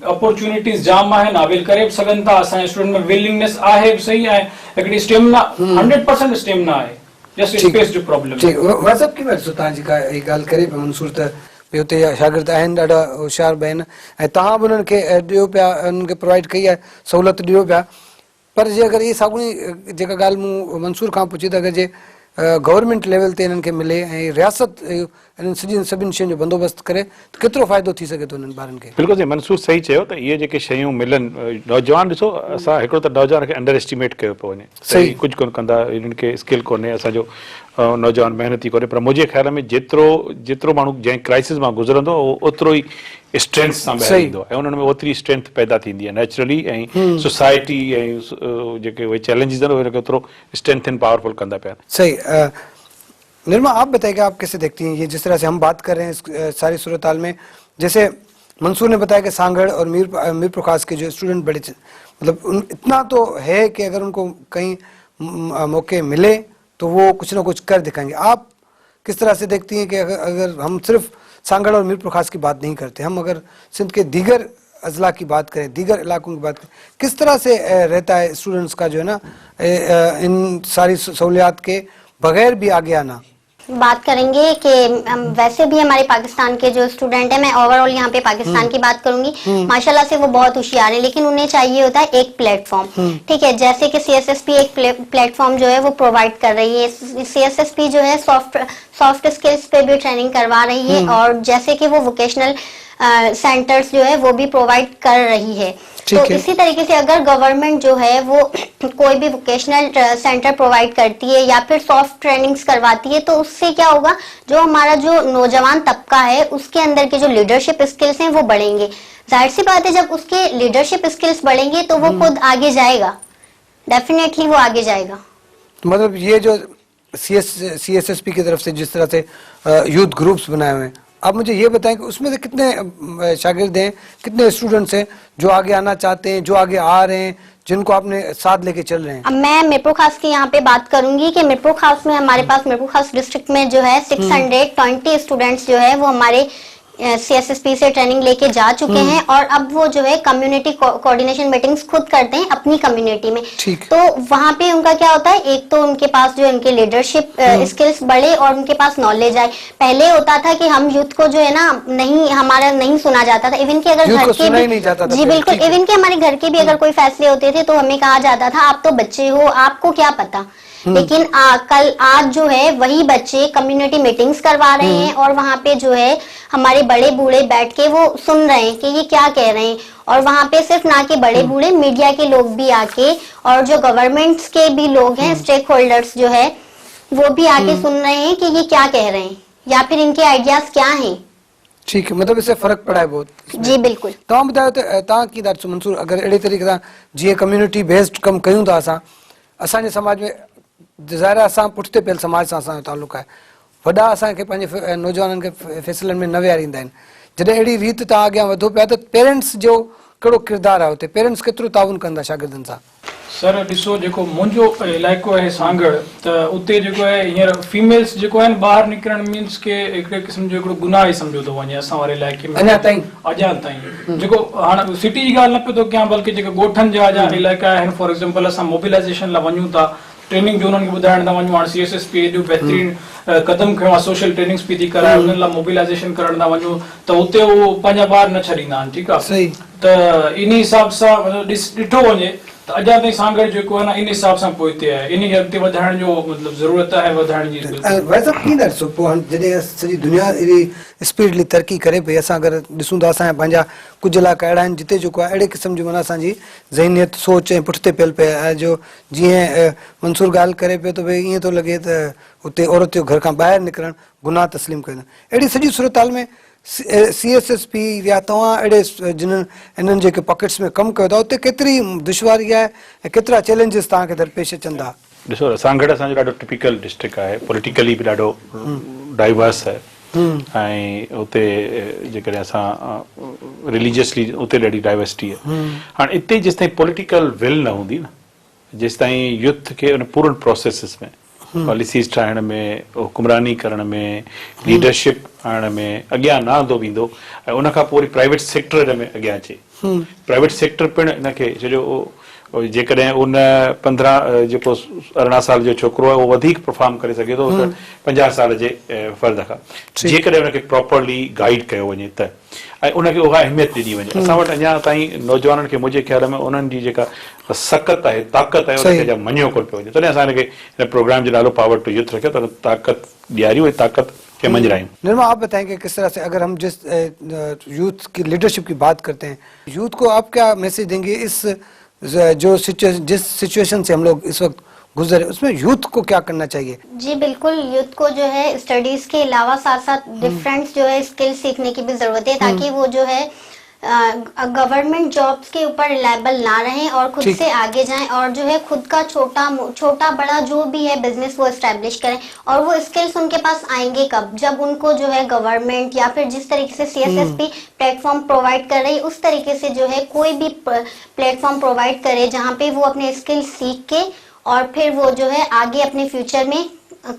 अपॉर्चुनिटीज़ जाम आहिनि, अवेल करे बि सघनि था, असांजे स्टूडेंट में विलिंगनेस आहे बि सही, ऐं हिकिड़ी स्टेमिना 100% स्टेमिना आहे, जस्ट स्पेस जो प्रॉब्लम आहे। वाज़ब की ॾिसो तव्हां जेका हीअ ॻाल्हि करे पिया मंसूर, त भई हुते शागिर्द आहिनि ॾाढा होशियार बि आहिनि, ऐं तव्हां बि उन्हनि खे ॾियो पिया, उन्हनि खे प्रोवाइड कई आहे, सहूलियत ॾियो पिया। पर जे अगरि इहे साॻिणी जेका ॻाल्हि मूं मंसूर खां पुछी त अगरि जे गवर्नमेंट लेवल ते इन्हनि खे मिले ऐं रियासत इन्हनि सभिनि शयुनि जो बंदोबस्तु करे त केतिरो फ़ाइदो थी सघे थो उन्हनि ॿारनि खे? बिल्कुलु जी, मंसूर सही चयो त इहे जेके शयूं मिलनि, नौजवान ॾिसो, असां हिकिड़ो त नौजवान खे अंडर एस्टिमेट कयो पियो वञे, सही कुझु कोन कंदा, इन्हनि खे स्किल कोन्हे, असांजो नौजवान महिनती कोन्हे, पर मुंहिंजे ख़्याल में जेतिरो माण्हू जंहिं क्राइसिस मां गुज़रंदो ओतिरो ई स्ट्रेंथ सां ॿाहिरि ईंदो आहे, ऐं उन्हनि में ओतिरी स्ट्रेंथ पैदा थींदी आहे नेचुरली, ऐं सोसाइटी ऐं जेके उहे चैलेंजिस आहिनि उहे ओतिरो स्ट्रेंथ एंड पावरफुल कंदा पिया। सही। निर्मा, आप बताइएगा, आप कैसे देखती हैं ये जिस तरह से हम बात कर रहे हैं सारी सूरत हाल में, जैसे मंसूर ने बताया कि सांगड़ और मीरपुर खास के जो स्टूडेंट बड़े मतलब इतना तो है कि अगर उनको कहीं मौके मिले तो वो कुछ ना कुछ कर दिखाएंगे। आप किस तरह से देखती हैं कि अगर हम सिर्फ सांगड़ और मीरपुर खास की बात नहीं करते, हम अगर सिंध के दीगर अजला की बात करें, दीगर इलाकों की बात करें, किस तरह से रहता है स्टूडेंट्स का जो है ना इन सारी सहूलियात के बगैर भी आगे आना? बात करेंगे कि वैसे भी हमारे पाकिस्तान के जो स्टूडेंट हैं, मैं ओवरऑल यहाँ पे पाकिस्तान की बात करूंगी, माशाल्लाह से वो बहुत होशियार हैं, लेकिन उन्हें चाहिए होता है एक प्लेटफॉर्म। ठीक है, जैसे कि CSSP एक प्लेटफॉर्म जो है वो प्रोवाइड कर रही है। CSSP जो है सॉफ्ट स्किल्स पे भी ट्रेनिंग करवा रही है, और जैसे कि वो वोकेशनल सेंटर्स जो है वो भी प्रोवाइड कर रही है। तो इसी तरीके से अगर गवर्नमेंट जो है वो कोई भी वोकेशनल सेंटर प्रोवाइड करती है या फिर सॉफ्ट ट्रेनिंग्स करवाती है, तो उससे क्या होगा, जो हमारा जो नौजवान तबका है उसके अंदर के जो लीडरशिप स्किल्स हैं वो बढ़ेंगे। जाहिर सी बात है, जब उसके लीडरशिप स्किल्स बढ़ेंगे तो वो खुद आगे जाएगा, डेफिनेटली वो आगे जाएगा। मतलब ये जो CSSP की तरफ से जिस तरह से यूथ ग्रुप्स बनाए हुए हैं, आप मुझे ये बताएं कि उसमें से कितने शागिर्द हैं, कितने स्टूडेंट्स हैं जो आगे आना चाहते हैं, जो आगे आ रहे हैं, जिनको आपने साथ लेके चल रहे हैं? अब मैं मीरपुर खास की यहाँ पे बात करूंगी कि मीरपुर खास में हमारे पास मीरपुर खास डिस्ट्रिक्ट में जो है 620 स्टूडेंट्स जो है वो हमारे CSSP से ट्रेनिंग लेके जा चुके हैं, और अब वो जो है कम्युनिटी कोऑर्डिनेशन मीटिंग्स खुद करते हैं अपनी कम्युनिटी में। तो वहाँ पे उनका क्या होता है, एक तो उनके पास जो उनके लीडरशिप स्किल्स बढ़े और उनके पास नॉलेज आए। पहले होता था कि हम यूथ को जो है ना हमारा नहीं सुना जाता था, इवन के अगर घर के भी, जी बिल्कुल, इवन के हमारे घर के भी अगर कोई फैसले होते थे तो हमें कहा जाता था आप तो बच्चे हो, आपको क्या पता। लेकिन कल आज जो है वही बच्चे कम्युनिटी मीटिंग्स करवा रहे हैं और वहाँ पे जो है हमारे बड़े बूढ़े बैठ के वो सुन रहे हैं कि ये क्या कह रहे हैं। और वहाँ पे सिर्फ ना के बड़े बूढ़े, मीडिया के लोग भी आके और जो गवर्नमेंट्स के भी लोग हैं, स्टेक होल्डर्स जो है वो भी आके सुन रहे हैं कि ये क्या कह रहे हैं या फिर इनके आइडियाज क्या हैं। ठीक है, मतलब इससे फर्क पड़ा है बहुत। जी बिल्कुल। तव्हां ॿुधायो त तव्हां कीअं था मंसूर, अगर अहिड़े तरीक़े सां जीअं कम्युनिटी बेस्ड कमु कयूं था असांजे समाज में, ज़ाहिर आहे असां पुठिते पियल समाज सां असांजो तालुक़ु आहे, वॾा असांखे पंहिंजे नौजवाननि खे फैसलनि में न विहारींदा आहिनि। जॾहिं अहिड़ी रीति तव्हां अॻियां वधो पिया त पेरेंट्स जो कहिड़ो किरदारु आहे हुते, पेरेंट्स केतिरो ताउन कंदा शागिर्दनि सां? सर ॾिसो, जेको मुंहिंजो इलाइक़ो आहे सांगड़, त उते जेको आहे हींअर फीमेल्स जेको आहिनि ॿाहिरि निकिरणु मीन्स के हिकिड़े क़िस्म जो हिकिड़ो गुनाह ई सम्झो थो वञे असां वारे इलाइक़े में अञा ताईं। जेको हाणे सिटी जी ॻाल्हि न पियो थो कयां, बल्कि जेके ॻोठनि जा इलाइक़ा आहिनि, फॉर एग्जाम्पल असां मोबिलाइज़ेशन लाइ वञूं था, ट्रेनिंग जो उन्हनि खे ॿुधाइण था वञूं। हाणे CSSP एॾो बहितरीनु क़दम खयो आहे, सोशल ट्रेनिंग्स बि थी कराए, उन्हनि लाइ मोबिलाइज़ेशन करण था वञूं, त उते उहो पंहिंजा ॿार न छॾींदा आहिनि। ठीकु आहे, त इन हिसाब सां ॾिठो वञे त अञा ताईं सांगड़ जेको आहे न इन हिसाब सां पोइते आहे, इन खे अॻिते वधाइण जो मतिलबु ज़रूरत आहे, वधाइण जी। वैसे कीअं था ॾिसो पोइ हाणे जॾहिं सॼी दुनिया अहिड़ी स्पीडली तरक़ी करे पई, असां अगरि ॾिसूं था असांजा पंहिंजा कुझु इलाइक़ा अहिड़ा आहिनि जिते जेको आहे अहिड़े क़िस्म जी माना असांजी ज़हनियत सोच ऐं पुठिते पियल पिया आहे। जो जीअं मंसूर ॻाल्हि करे पियो त भई ईअं थो लॻे त उते औरत जो घर खां ॿाहिरि निकिरणु गुनाह तस्लीम कनि। अहिड़ी सॼी सूरत हाल में CSSP या तव्हां अहिड़े जिन्हनि इन्हनि जेके पॉकेट्स में कमु कयो था उते केतिरी दुश्वारी आहे ऐं केतिरा चैलेंजिस तव्हांखे दरपेश अचनि था? ॾिसो, सांगड़ असांजो ॾाढो टिपिकल डिस्ट्रिक्ट आहे, पॉलिटिकली बि ॾाढो डाइवर्स आहे, ऐं उते जेकॾहिं असां रिलीजियसली उते ॾाढी डाइवर्सिटी आहे। हाणे हिते जेसिताईं पॉलिटिकल विल न हूंदी न, जेसिताईं यूथ खे उन पूरनि प्रोसेसिस में, पॉलिसीज़ ठाहिण में, हुकुमरानी करण में, लीडरशिप आणण में अॻियां न हलंदो वेंदो, ऐं उनखां पोइ वरी प्राइवेट सेक्टर में अॻियां अचे। प्राइवेट सेक्टर पिणु हिनखे छो जेकॾहिं उन 15 जेको 18 साल जो छोकिरो आहे उहो वधीक परफॉर्म करे सघे थो 50 साल जे फ़र्द खां, जेकॾहिं उनखे प्रॉपरली गाइड कयो वञे त, ऐं उनखे उहा अहमियत ॾिनी वञे। असां वटि अञा ताईं नौजवाननि खे मुंहिंजे ख़्याल में उन्हनि जी जेका सख़्त आहे, ताक़त आहे, उनखे अञा मञियो कोन पियो वञे। तॾहिं असां हिनखे हिन प्रोग्राम जो नालो पावर टू यूथ रखियो, त ताक़त ॾियारियूं ऐं ताक़त के मंझरायूं। निर्मा, आप बताएं कि किस तरह से अगर हम जिस यूथ की लीडरशिप की बात करते हैं, यूथ को आप क्या मैसेज देंगे इस जो जिस सिचुएशन से हम लोग इस वक्त गुजरे, उसमें यूथ को क्या करना चाहिए? जी बिल्कुल, यूथ को जो है स्टडीज के अलावा साथ साथ डिफरेंट जो है स्किल सीखने की भी जरूरत है, ताकि वो जो है गवर्नमेंट जॉब्स के ऊपर रिलायबल ना रहें और खुद से आगे जाएं और जो है खुद का छोटा बड़ा जो भी है बिजनेस वो एस्टेब्लिश करें। और वो स्किल्स उनके पास आएंगे कब? जब उनको जो है गवर्नमेंट या फिर जिस तरीके से CSSP प्लेटफॉर्म प्रोवाइड कर रही है उस तरीके से जो है कोई भी प्लेटफॉर्म प्रोवाइड करे जहाँ पे वो अपने स्किल सीख के और फिर वो जो है आगे अपने फ्यूचर में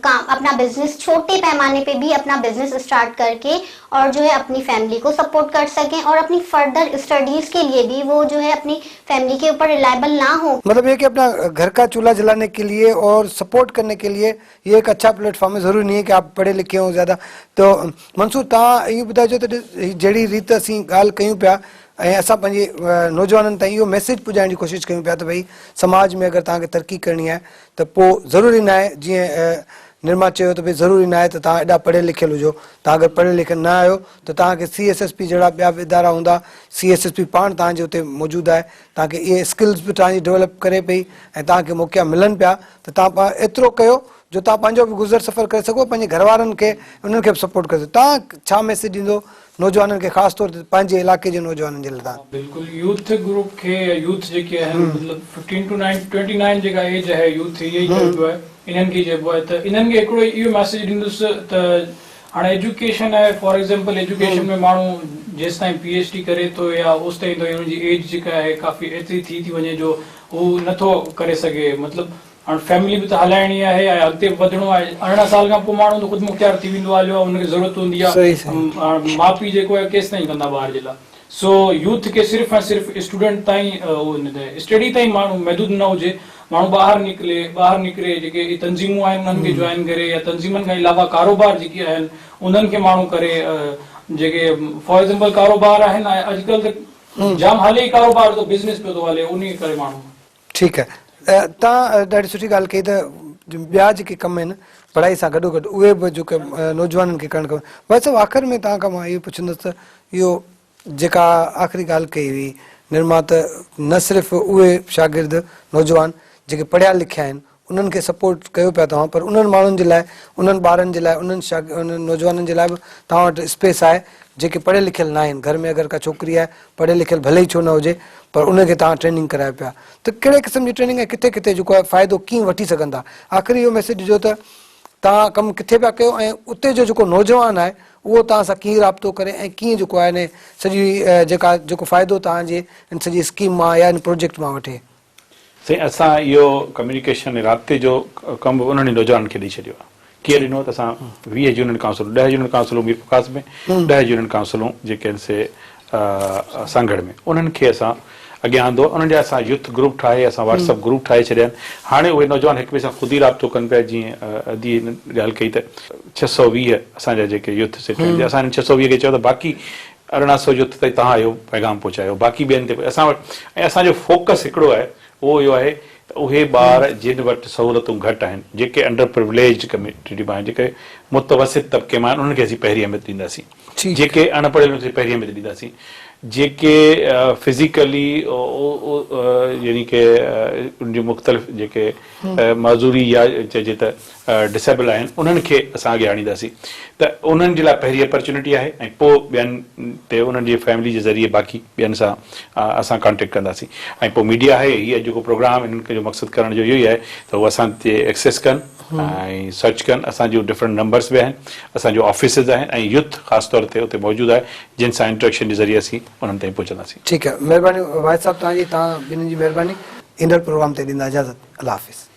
काम अपना बिजनेस छोटे पैमाने पे भी अपना बिजनेस स्टार्ट करके और जो है अपनी फैमिली को सपोर्ट कर सकें और अपनी फर्दर स्टडीज के लिए भी वो जो है अपनी फैमिली के ऊपर रिलायबल ना हो। मतलब ये कि अपना घर का चूल्हा जलाने के लिए और सपोर्ट करने के लिए ये एक अच्छा प्लेटफॉर्म है। ज़रूरी नहीं है कि आप पढ़े लिखे हो ज़्यादा। तो मंसूर, तव्हां इहो ॿुधाइजो त जहिड़ी रीति असीं ॻाल्हि कयूं पिया ऐं असां पंहिंजे नौजवाननि ताईं इहो मैसेज पुॼाइण जी कोशिशि कयूं पिया त भई समाज में अगरि तव्हांखे तरक़ी करणी आहे त पोइ ज़रूरी न आहे, जीअं निर्मा चयो त भई ज़रूरी न आहे त तव्हां एॾा पढ़ियल लिखियल हुजो। तव्हां अगरि पढ़ियल लिखियल न आहियो त तव्हांखे CSSP जहिड़ा ॿिया इदारा हूंदा, CSSP पाण तव्हांजे हुते मौजूदु आहे, तव्हांखे इहे स्किल्स बि तव्हांजी डेवलप करे पई ऐं तव्हांखे मौक़ा मिलनि पिया त तव्हां एतिरो कयो जो तव्हां पंहिंजो बि गुज़र सफ़र करे सघो, पंहिंजे घर वारनि खे उन्हनि खे बि सपोर्ट करे सघो। तव्हां छा मैसेज ॾींदो नौजवाननि खे, ख़ासि तौर ते पंहिंजे इलाइक़े जे नौजवाननि जे लाइ? बिल्कुलु, यूथ ग्रुप खे, यूथ जेके आहिनि मतिलबु 15 to 29 जेका एज आहे यूथ, इहे ई चइबो आहे इन्हनि खे चइबो आहे। त इन्हनि खे हिकिड़ो इहो मैसेज ॾींदुसि त हाणे एजुकेशन आहे, फॉर एग्जाम्पल एजुकेशन में माण्हू जेसि ताईं PhD करे थो या ओसि ताईं त हुनजी एज जेका आहे काफ़ी एतिरी थी वञे जो हू नथो करे सघे। मतिलबु हाणे फैमिली बि त हलाइणी आहे ऐं अॻिते वधिणो आहे। 18 साल खां पोइ माण्हू त ख़ुदि मुख़्तियार थी वेंदो आहे, हुनखे ज़रूरत हूंदी आहे, माउ पीउ जेको आहे केसि ताईं कंदा ॿार जे लाइ। सो यूथ खे सिर्फ़ु ऐं सिर्फ़ु स्टूडेंट ताईं स्टडी ताईं माण्हू महदूद न हुजे, माण्हू ॿाहिरि निकिरे, जेके तंज़ीमूं आहिनि उन्हनि खे जॉइन करे या तंज़ीमनि खां अलावा कारोबार जेके आहिनि उन्हनि खे माण्हू करे, जेके फॉर एग्जाम्पल कारोबार आहिनि अॼुकल्ह त जाम हले कारोबार, तो बिज़नेस पियो थो हले, उन करे माण्हू। ठीकु आहे, तव्हां ॾाढी सुठी ॻाल्हि कई त ॿिया जेके कम आहिनि पढ़ाई सां गॾोगॾु उहे बि जेके नौजवाननि खे करणु खपे। वैसे आख़िर में तव्हां खां मां इहो पुछंदुसि त इहो जेका आख़िरी ॻाल्हि कई हुई निर्मा त न सिर्फ़ु उहे शागिर्द नौजवान जेके पढ़िया लिखिया आहिनि उन्हनि खे सपोर्ट कयो पिया तव्हां, पर उन्हनि माण्हुनि जे लाइ, उन्हनि ॿारनि जे लाइ, उन्हनि नौजवाननि जे लाइ बि तव्हां वटि स्पेस आहे जेके पढ़ियल लिखियल न आहिनि। घर में अगरि का छोकिरी आहे पढ़ियल लिखियल भले ई छो न हुजे पर उनखे तव्हां ट्रेनिंग करायो पिया, त कहिड़े क़िस्म जी ट्रेनिंग आहे, किथे किथे जेको आहे फ़ाइदो कीअं वठी सघंदा? आख़िरी इहो मैसेज ॾिजो त तव्हां कमु किथे पिया कयो ऐं उते जो जेको नौजवान आहे उहो तव्हां सां कीअं राब्तो करे ऐं कीअं जेको आहे इन सॼी जेको फ़ाइदो तव्हांजे इन सॼी स्कीम मां या इन प्रोजेक्ट मां वठे। साईं असां इहो कम्युनिकेशन राब्ते जो कमु उन्हनि नौजवाननि खे ॾेई छॾियो आहे। कीअं ॾिनो त असां 20 यूनियन काउंसिलूं, 10 यूनियन काउंसिलूं मीर प्रकाश में, 10 यूनियन काउंसिलूं जेके आहिनि से सांगड़ में, उन्हनि खे असां अॻियां आंदो। उन्हनि जा असां यूथ ग्रुप ठाहे, असां व्हाट्सअप ग्रुप ठाहे छॾिया आहिनि। हाणे उहे नौजवान हिक ॿिए सां ख़ुदि ई राब्तो कनि पिया। जीअं अदी ॻाल्हि कई त 620 असांजा जेके यूथ सेट आहिनि, असां 620 खे चयो त बाक़ी 1800 यूथ ताईं तव्हां इहो पैगाम पहुचायो, बाक़ी ॿियनि ते असां वटि। ऐं असांजो फोकस हिकिड़ो आहे, उहो इहो आहे त उहे ॿार जिन वटि सहूलियतूं घटि आहिनि, जेके अंडर प्रिविलेज्ड कम्युनिटी मां आहिनि, जेके मुतवसित तबिके मां आहिनि, उन्हनि खे असीं पहिरीं अहमियत ॾींदासीं। जेके अनपढ़ियल खे पहिरीं अहमियत ॾींदासीं। जेके फिज़िकली यानी कि उनजी मुख़्तलिफ़ जेके माज़ूरी या चइजे त डिसेबल आहिनि, उन्हनि खे असां अॻियां आणींदासीं। त उन्हनि जे लाइ पहिरीं अपॉर्चुनिटी आहे ऐं पोइ ॿियनि ते उन्हनि जी फैमिली जे ज़रिए बाक़ी ॿियनि सां असां कॉन्टेक्ट कंदासीं। ऐं पोइ मीडिया आहे, हीअ जेको प्रोग्राम हिननि खे जो मक़सदु करण जो इहो ई आहे त उहे असां ते एक्सेस कनि ऐं सर्च कनि। असांजो डिफरेंट नंबर्स बि आहिनि, असांजो ऑफिसिस आहिनि ऐं यूथ ख़ासि तौर ते उते मौजूदु आहे, जिन सां इंट्रैक्शन जे ज़रिए असीं उन्हनि ताईं पहुचंदासीं। ठीकु आहे, महिरबानी वाहिद साहब तव्हांजी, तव्हां ॿिन्हिनि जी महिरबानी। ईंदड़ प्रोग्राम ते ॾींदा इजाज़त। अल्लाह हाफ़िज़।